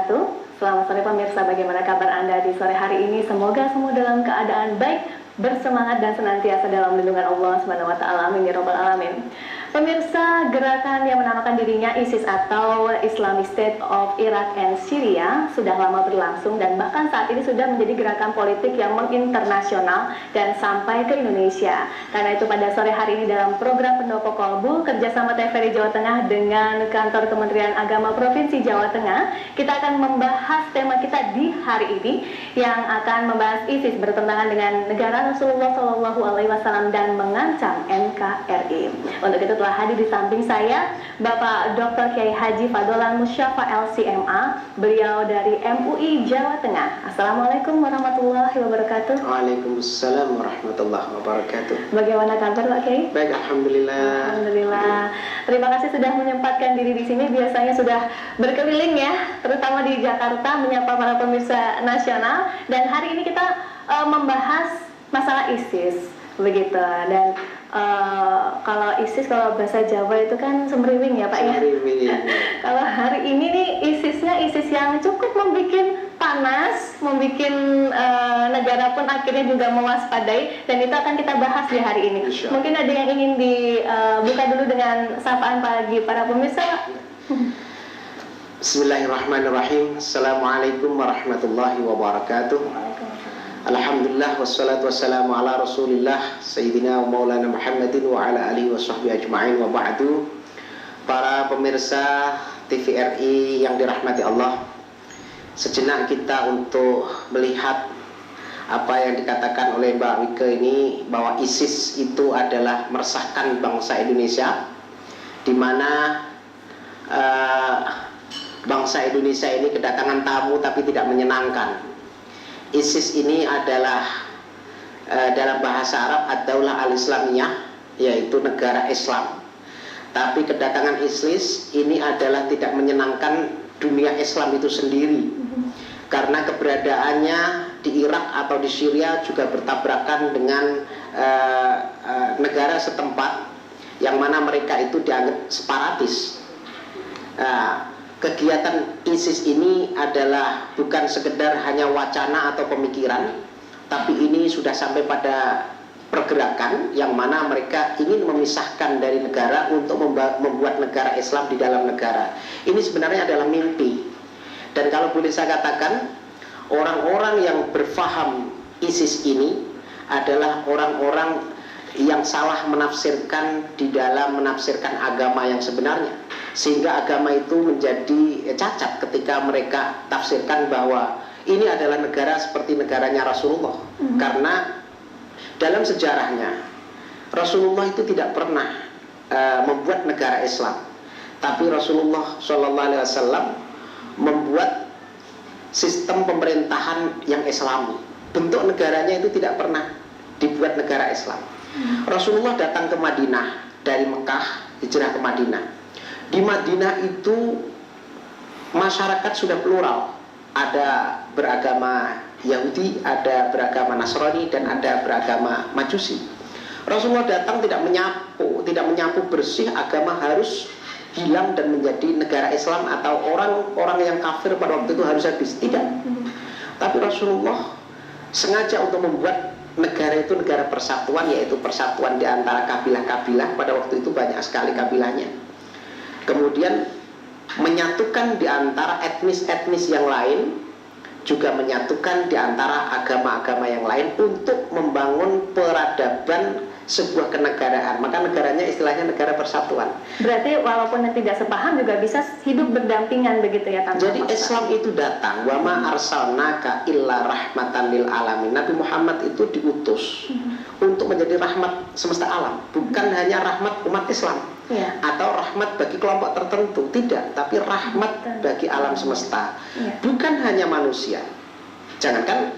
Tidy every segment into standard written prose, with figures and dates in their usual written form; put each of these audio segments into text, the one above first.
wabarakatuh. Selamat sore pemirsa, bagaimana kabar Anda di sore hari ini? Semoga semua dalam keadaan baik, bersemangat dan senantiasa dalam lindungan Allah Subhanahu wa taala. Amin ya rabbal alamin. Pemirsa, gerakan yang menamakan dirinya ISIS atau Islamic State of Iraq and Syria sudah lama berlangsung dan bahkan saat ini sudah menjadi gerakan politik yang menginternasional dan sampai ke Indonesia. Karena itu pada sore hari ini dalam program Pendopo Kolbu kerjasama TVRI Jawa Tengah dengan Kantor Kementerian Agama Provinsi Jawa Tengah, kita akan membahas tema kita di hari ini yang akan membahas ISIS bertentangan dengan negara Rasulullah SAW dan mengancam NKRI. Untuk itu telah hadir di samping saya Bapak Dr. Kiai Haji Fadlan Musyafa LCMA, beliau dari MUI Jawa Tengah. Assalamualaikum warahmatullahi wabarakatuh. Waalaikumsalam warahmatullahi wabarakatuh. Bagaimana kabar Pak Kiai? Baik, alhamdulillah. Alhamdulillah. Terima kasih sudah menyempatkan diri di sini. Biasanya sudah berkeliling ya, terutama di Jakarta menyapa para pemirsa nasional. Dan hari ini kita membahas masalah ISIS, begitu. Dan kalau ISIS, kalau bahasa Jawa itu kan semriwing ya Pak ya. Kalau hari ini nih ISIS yang cukup membuat panas, membuat negara pun akhirnya juga mewaspadai, dan itu akan kita bahas di hari ini. Mungkin ada yang ingin dibuka dulu dengan sapaan pagi para pemirsa. Bismillahirrahmanirrahim. Assalamualaikum warahmatullahi wabarakatuh. Alhamdulillah wassalatu wassalamu ala Rasulillah Sayyidina wa Maulana Muhammadin wa ala alihi wa sahbihi ajma'in wa ba'du. Para pemirsa TVRI yang dirahmati Allah, sejenak kita untuk melihat apa yang dikatakan oleh Mbak Wike ini, bahwa ISIS itu adalah meresahkan bangsa Indonesia, di mana bangsa Indonesia ini kedatangan tamu tapi tidak menyenangkan. ISIS ini adalah dalam bahasa Arab ad-daulah al-islamiyah, yaitu negara Islam. Tapi kedatangan ISIS ini adalah tidak menyenangkan dunia Islam itu sendiri, karena keberadaannya di Irak atau di Syria juga bertabrakan dengan negara setempat yang mana mereka itu dianggap separatis. Kegiatan ISIS ini adalah bukan sekedar hanya wacana atau pemikiran, tapi ini sudah sampai pada pergerakan yang mana mereka ingin memisahkan dari negara untuk membuat negara Islam di dalam negara. Ini sebenarnya adalah mimpi. Dan kalau boleh saya katakan, orang-orang yang berfaham ISIS ini adalah orang-orang yang salah menafsirkan di dalam menafsirkan agama yang sebenarnya, sehingga agama itu menjadi cacat ketika mereka tafsirkan bahwa ini adalah negara seperti negaranya Rasulullah. Karena dalam sejarahnya Rasulullah itu tidak pernah membuat negara Islam, tapi Rasulullah SAW membuat sistem pemerintahan yang Islami. Bentuk negaranya itu tidak pernah dibuat negara Islam. Rasulullah datang ke Madinah dari Mekah, hijrah ke Madinah. Di Madinah itu masyarakat sudah plural, ada beragama Yahudi, ada beragama Nasrani, dan ada beragama Majusi. Rasulullah datang tidak menyapu bersih agama harus hilang dan menjadi negara Islam, atau orang-orang yang kafir pada waktu itu harus habis. Tidak. Tapi Rasulullah sengaja untuk membuat negara itu negara persatuan, yaitu persatuan di antara kabilah-kabilah. Pada waktu itu banyak sekali kabilahnya. Kemudian menyatukan di antara etnis-etnis yang lain, juga menyatukan di antara agama-agama yang lain untuk membangun peradaban sebuah kenegaraan. Maka negaranya istilahnya negara persatuan. Berarti walaupun yang tidak sepaham juga bisa hidup berdampingan begitu ya tanpa Jadi masalah. Islam itu datang, wa ma arsalnaka illa rahmatan lil alamin. Nabi Muhammad itu diutus untuk menjadi rahmat semesta alam, bukan hanya rahmat umat Islam atau rahmat bagi kelompok tertentu, tidak, tapi rahmat bagi alam semesta, bukan hanya manusia. Jangankan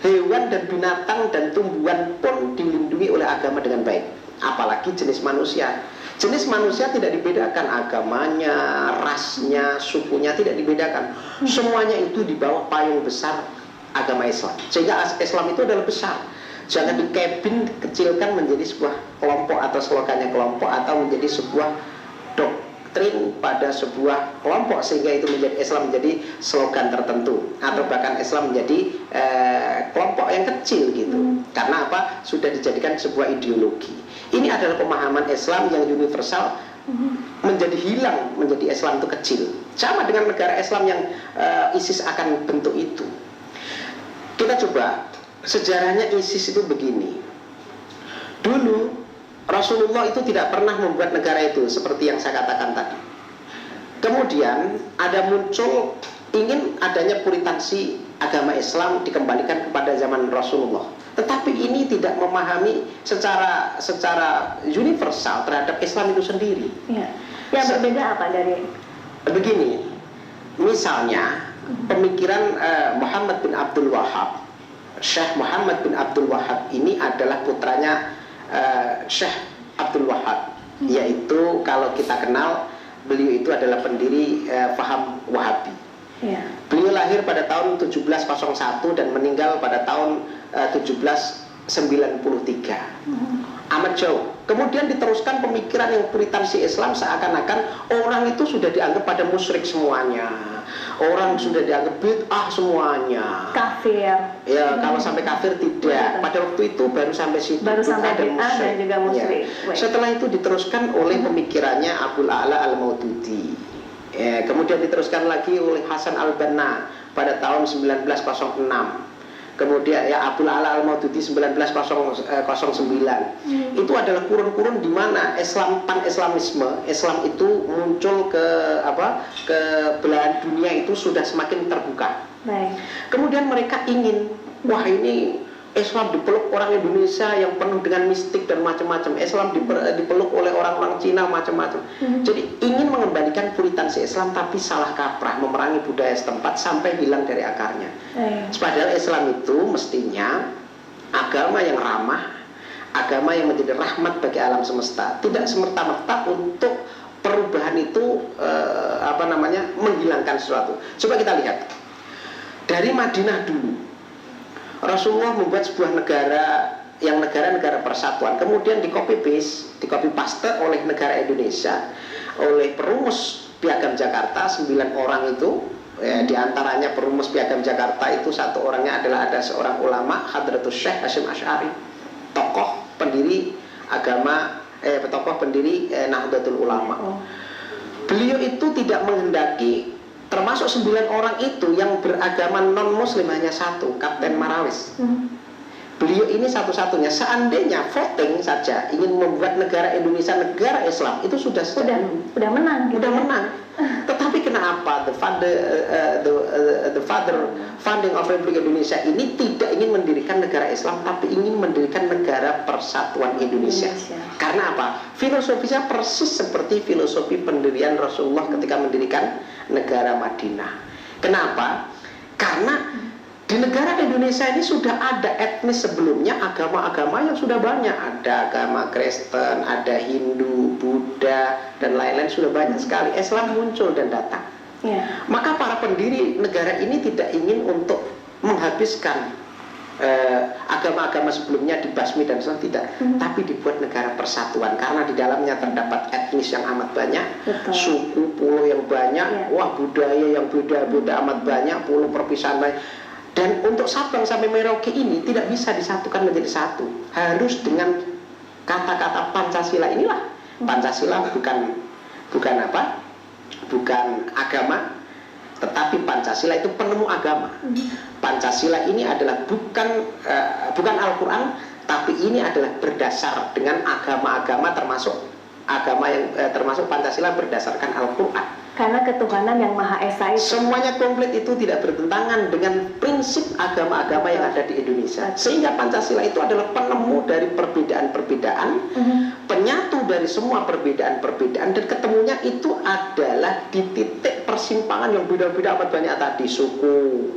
hewan dan binatang dan tumbuhan pun dilindungi oleh agama dengan baik, apalagi jenis manusia. Jenis manusia tidak dibedakan agamanya, rasnya, sukunya, tidak dibedakan. Semuanya itu di bawah payung besar agama Islam. Sehingga Islam itu adalah besar. Jangan dikecilkan menjadi sebuah kelompok atau slogannya kelompok, atau menjadi sebuah mendoktrin pada sebuah kelompok sehingga itu menjadi Islam menjadi slogan tertentu atau bahkan Islam menjadi kelompok yang kecil gitu. Karena apa? Sudah dijadikan sebuah ideologi. Ini adalah pemahaman Islam yang universal menjadi hilang, menjadi Islam itu kecil. Sama dengan negara Islam yang ISIS akan bentuk itu. Kita coba sejarahnya ISIS itu begini. Dulu Rasulullah itu tidak pernah membuat negara itu seperti yang saya katakan tadi. Kemudian ada muncul ingin adanya puritansi agama Islam dikembalikan kepada zaman Rasulullah. Tetapi ini tidak memahami secara universal terhadap Islam itu sendiri. Ya. Yang berbeda apa dari? Begini, misalnya pemikiran Muhammad bin Abdul Wahab. Syekh Muhammad bin Abdul Wahab ini adalah putranya Syekh Abdul Wahab, yaitu kalau kita kenal beliau itu adalah pendiri paham Wahabi. Ya. Beliau lahir pada tahun 1701 dan meninggal pada tahun 1793. Amat jauh. Kemudian diteruskan pemikiran yang puritansi Islam seakan-akan orang itu sudah dianggap pada musyrik semuanya. Orang sudah dianggap bid'ah semuanya. Kafir. Ya, kalau sampai kafir tidak. Pada waktu itu baru sampai situ. Baru sampai bid'ah dan juga musyrik. Ya. Setelah itu diteruskan oleh pemikirannya Abul A'la Al-Maududi. Kemudian diteruskan lagi oleh Hasan Al-Banna pada tahun 1906. Kemudian ya Abul A'la Al-Maududi 1909. Itu adalah kurun-kurun di mana pan-Islamisme, Islam itu muncul ke belahan dunia itu sudah semakin terbuka. Baik. Kemudian mereka ingin, wah ini Islam dipeluk orang Indonesia yang penuh dengan mistik dan macam-macam. Islam dipeluk oleh orang-orang Cina macam-macam. Jadi ingin mengembalikan puritansi Islam tapi salah kaprah, memerangi budaya setempat sampai hilang dari akarnya. Padahal Islam itu mestinya agama yang ramah, agama yang menjadi rahmat bagi alam semesta. Tidak semerta-merta untuk perubahan itu menghilangkan sesuatu. Coba kita lihat dari Madinah dulu. Rasulullah membuat sebuah negara yang negara persatuan, kemudian di copy paste oleh negara Indonesia, oleh perumus Piagam Jakarta 9 orang itu, diantaranya perumus Piagam Jakarta itu satu orangnya adalah ada seorang ulama Hadratus Syekh Hasyim Asy'ari, tokoh pendiri agama, tokoh pendiri Nahdlatul Ulama. Beliau itu tidak menghendaki. Termasuk 9 orang itu yang beragama non-muslim hanya satu, Kapten Marawis. Beliau ini satu-satunya. Seandainya voting saja ingin membuat negara Indonesia negara Islam, itu sudah menang. Sudah menang. Tetapi kenapa the father founding of Republik Indonesia ini tidak ingin mendirikan negara Islam, tapi ingin mendirikan negara persatuan Indonesia. Karena apa? Filosofinya persis seperti filosofi pendirian Rasulullah ketika mendirikan negara Madinah. Kenapa? Karena di negara Indonesia ini sudah ada etnis sebelumnya, agama-agama yang sudah banyak. Ada agama Kristen, ada Hindu, Buddha, dan lain-lain sudah banyak sekali. Islam muncul dan datang. Maka para pendiri negara ini tidak ingin untuk menghabiskan agama-agama sebelumnya dibasmi dan sebagainya, tidak. Tapi dibuat negara persatuan karena di dalamnya terdapat etnis yang amat banyak, suku, pulau yang banyak, wah budaya yang beda-beda amat banyak, pulau perpisahan banyak. Dan untuk Sabang sampai Merauke ini tidak bisa disatukan menjadi satu. Harus dengan kata-kata Pancasila inilah. Pancasila bukan agama, tetapi Pancasila itu penemu agama. Pancasila ini adalah bukan Al-Quran, tapi ini adalah berdasar dengan agama-agama termasuk Pancasila berdasarkan Al-Quran. Karena ketuhanan yang Maha Esa itu semuanya komplit, itu tidak bertentangan dengan prinsip agama-agama yang ada di Indonesia. Sehingga Pancasila itu adalah penemu dari perbedaan-perbedaan, penyatu dari semua perbedaan-perbedaan, dan ketemunya itu adalah di titik persimpangan yang beda-beda amat banyak tadi, suku,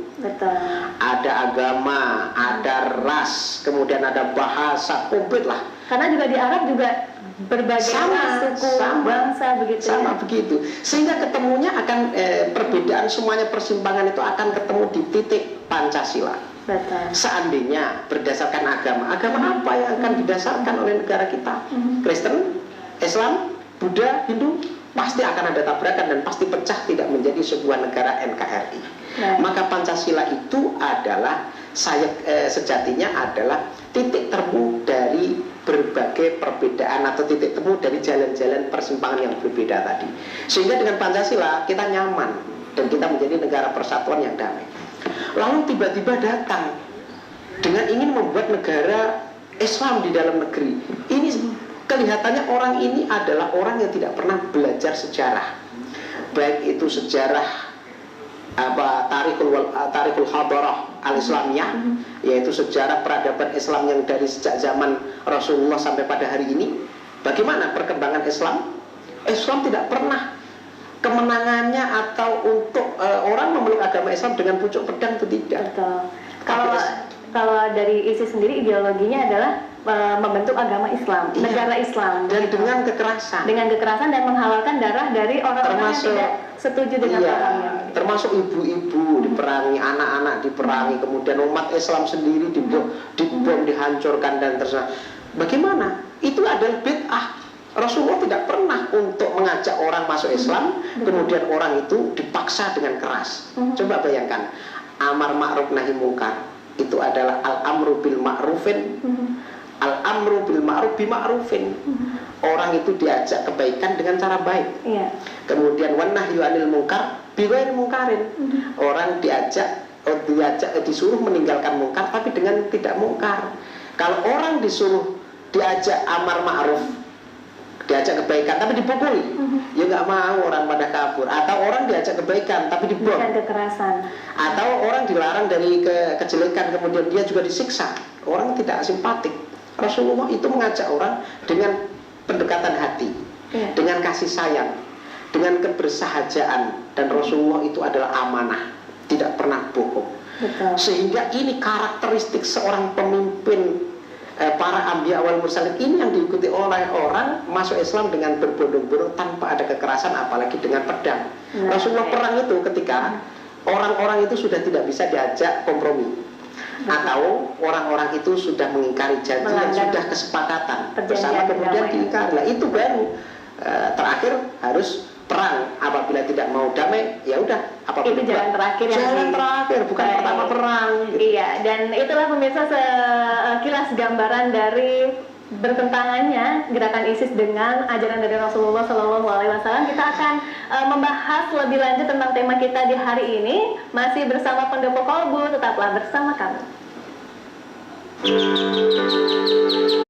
ada agama, ada ras, kemudian ada bahasa, komplit lah. Karena juga di Arab juga berbagai suku, bangsa begitu. Sehingga ketemunya akan perbedaan, semuanya persimpangan itu akan ketemu di titik Pancasila. Seandainya berdasarkan agama apa yang akan didasarkan oleh negara kita? Kristen, Islam, Buddha, Hindu, pasti akan ada tabrakan dan pasti pecah, tidak menjadi sebuah negara NKRI. Maka Pancasila itu adalah sejatinya adalah titik temu dari berbagai perbedaan atau titik temu dari jalan-jalan persimpangan yang berbeda tadi. Sehingga dengan Pancasila kita nyaman dan kita menjadi negara persatuan yang damai. Lalu tiba-tiba datang dengan ingin membuat negara Islam di dalam negeri. Ini kelihatannya orang ini adalah orang yang tidak pernah belajar sejarah, baik itu sejarah Tarikhul Hadarah al-Islamiyah, yaitu sejarah peradaban Islam yang dari sejak zaman Rasulullah sampai pada hari ini. Bagaimana perkembangan Islam? Islam tidak pernah kemenangannya atau untuk orang memeluk agama Islam dengan pucuk pedang, itu tidak. Betul. Kalau dari ISIS sendiri ideologinya adalah membentuk agama Islam, negara Islam, dan dengan kekerasan, dan menghalalkan darah dari orang-orang yang tidak setuju dengan orangnya. Termasuk ibu-ibu diperangi, anak-anak diperangi, kemudian umat Islam sendiri dibom, dihancurkan dan terserah. Bagaimana? Itu adalah bid'ah. Rasulullah tidak pernah untuk mengajak orang masuk Islam, kemudian orang itu dipaksa dengan keras. Coba bayangkan, amar ma'ruf nahi mungkar itu adalah al-amru bil ma'rufin, al-amru bil ma'ruf bi ma'rufin. Orang itu diajak kebaikan dengan cara baik. Kemudian wan nahyu anil mungkar bi ghairi mungkarin. Orang disuruh meninggalkan mungkar tapi dengan tidak mungkar. Kalau orang diajak amar ma'ruf, diajak kebaikan tapi dipukuli, ya nggak mau, orang pada kabur. Atau orang diajak kebaikan tapi dibom, bukan kekerasan. Atau orang dilarang dari kejelekan kemudian dia juga disiksa, orang tidak simpatik. Rasulullah itu mengajak orang dengan pendekatan hati, dengan kasih sayang, dengan kebersahajaan, dan Rasulullah itu adalah amanah, tidak pernah bohong. Betul. Sehingga ini karakteristik seorang pemimpin para anbiya wal mursalin ini yang diikuti oleh orang masuk Islam dengan berbondong-bondong tanpa ada kekerasan, apalagi dengan pedang. Rasulullah perang itu ketika orang-orang itu sudah tidak bisa diajak kompromi, atau orang-orang itu sudah mengingkari janji yang sudah kesepakatan bersama, kemudian diingkari. Nah, itu baru terakhir harus perang. Apabila tidak mau damai, ya udah, apabila itu jalan terakhir, bukan pertama perang gitu. Iya, dan itulah pemirsa sekilas gambaran dari bertentangannya gerakan ISIS dengan ajaran dari Rasulullah SAW. Kita akan membahas lebih lanjut tentang tema kita di hari ini. Masih bersama Pendopo Kolbu, tetaplah bersama kami.